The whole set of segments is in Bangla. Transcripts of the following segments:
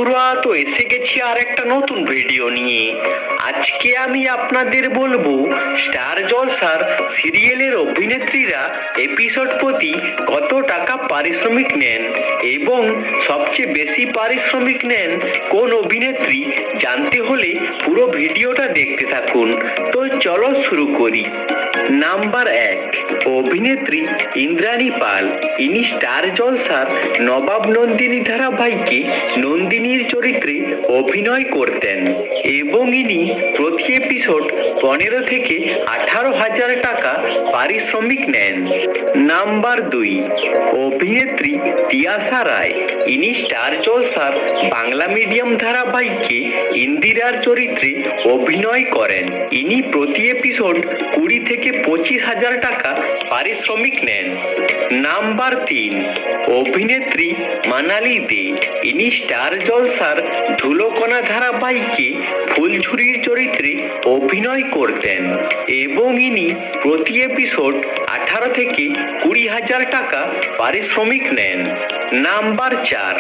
বন্ধুরা, তো এসে গেছি আর একটা নতুন ভিডিও নিয়ে। আজকে আমি আপনাদের বলবো স্টার জলসার সিরিয়ালের অভিনেত্রীরা এপিসোড প্রতি কত টাকা পারিশ্রমিক নেন এবং সবচেয়ে বেশি পারিশ্রমিক নেন কোন অভিনেত্রী। জানতে হলে পুরো ভিডিওটা দেখতে থাকুন। তো চলো শুরু করি। নাম্বার 1, অভিনেত্রী ইন্দ্রাণী পাল। ইনি স্টার জলসার নবাব নন্দিনী ধারাবাহিকে নন্দিনীর চরিত্রে অভিনয় করতেন এবং ইনি প্রতি এপিসোড 15 থেকে 18,000 টাকা পারিশ্রমিক নেন। নাম্বার 2, অভিনেত্রী তিয়াশা রায়। ইনি স্টার জলসার বাংলা মিডিয়াম ধারাবাহিকে ইন্দিরার চরিত্রে অভিনয় করেন। ইনি প্রতি এপিসোড 20 থেকে 25,000 টাকা পারিশ্রমিক নেন। নাম্বার 3, অভিনেত্রী মানালি দে। ইনি স্টার জলসার ধুলোকণা ধারাবাহিকে ফুলঝুরির চরিত্রে অভিনয় করতেন এবং ইনি প্রতি এপিসোড 18 থেকে 20,000 টাকা পারিশ্রমিক নেন। নাম্বার 4,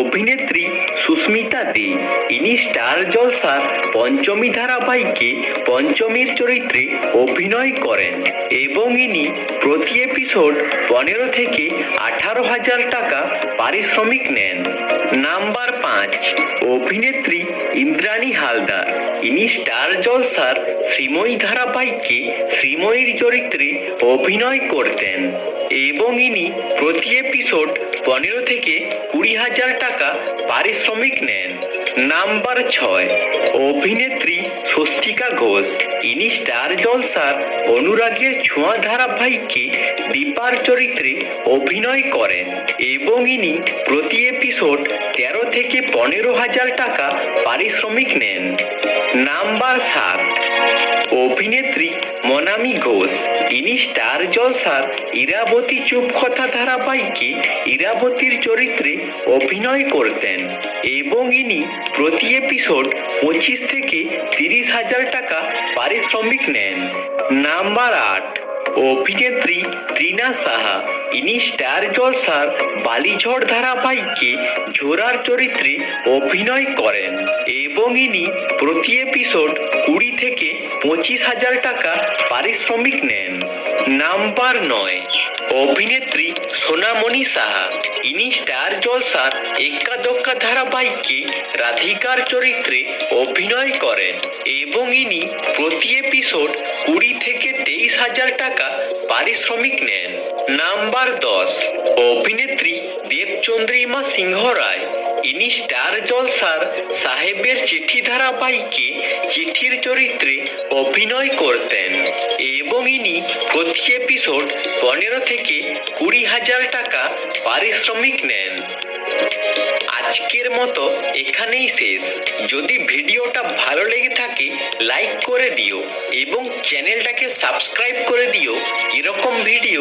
অভিনেত্রী সুস্মিতা দে। ইনি স্টার জলসার পঞ্চমী ধারাবাহিকে পঞ্চমীর চরিত্রে অভিনয় করেন এবং ইনি প্রতি এপিসোড 15 থেকে 18,000 টাকা পারিশ্রমিক নেন। নাম্বার 5, অভিনেত্রী ইন্দ্রাণী হালদার। ইনি স্টার জলসার শ্রীময়ী ধারাবাহিকে শ্রীময়ীর চরিত্রে অভিনয় করতেন এবং ইনি প্রতি এপিসোড 15 থেকে 20,000 টাকা পারিশ্রমিক নেন। নাম্বার 6, অভিনেত্রী স্বস্তিকা ঘোষ। ইনি স্টার জলসার অনুরাগের ছোঁয়া ধারাবাহিকে দীপার চরিত্রে অভিনয় করেন এবং ইনি প্রতি এপিসোড 13 থেকে 15,000 টাকা পারিশ্রমিক নেন। নাম্বার 7, অভিনেত্রী মনামি ঘোষ। ইনি স্টার জলসার ইরাবতী চুপকথা ধারাবাহিকে ইরাবতীর চরিত্রে অভিনয় করতেন এবং ইনি প্রতি এপিসোড 25 থেকে 30,000 টাকা পারিশ্রমিক নেন। নাম্বার 8, অভিনেত্রী তৃণা সাহা। ইনি স্টার জলসার বালিঝড় ধারাবাহিকে ঝোরার চরিত্রে অভিনয় করেন এবং ইনি প্রতি এপিসোড 20 থেকে 25,000 টাকা পারিশ্রমিক নেন। নাম্বার 9, অভিনেত্রী সোনামণি সাহা। ইনি স্টার জলসার এক্কা দোক্কা ধারাবাহিকে রাধিকার চরিত্রে অভিনয় করেন এবং ইনি প্রতি এপিসোড 20 থেকে 23,000 টাকা পারিশ্রমিক নেন। নাম্বার 10, অভিনেত্রী দেবচন্দ্রিমা সিংহ রায়। ইনি স্টার জলসার সাহেবের চিঠি ধারাবাহিকে চিঠির চরিত্রে অভিনয় করতেন এবং ইনি প্রতি এপিসোড 15 থেকে 20,000 টাকা পারিশ্রমিক নেন। আজকের মতো এখানেই শেষ। যদি ভিডিওটা ভালো লেগে থাকে লাইক করে দিও এবং চ্যানেলটাকে সাবস্ক্রাইব করে দিও এরকম ভিডিও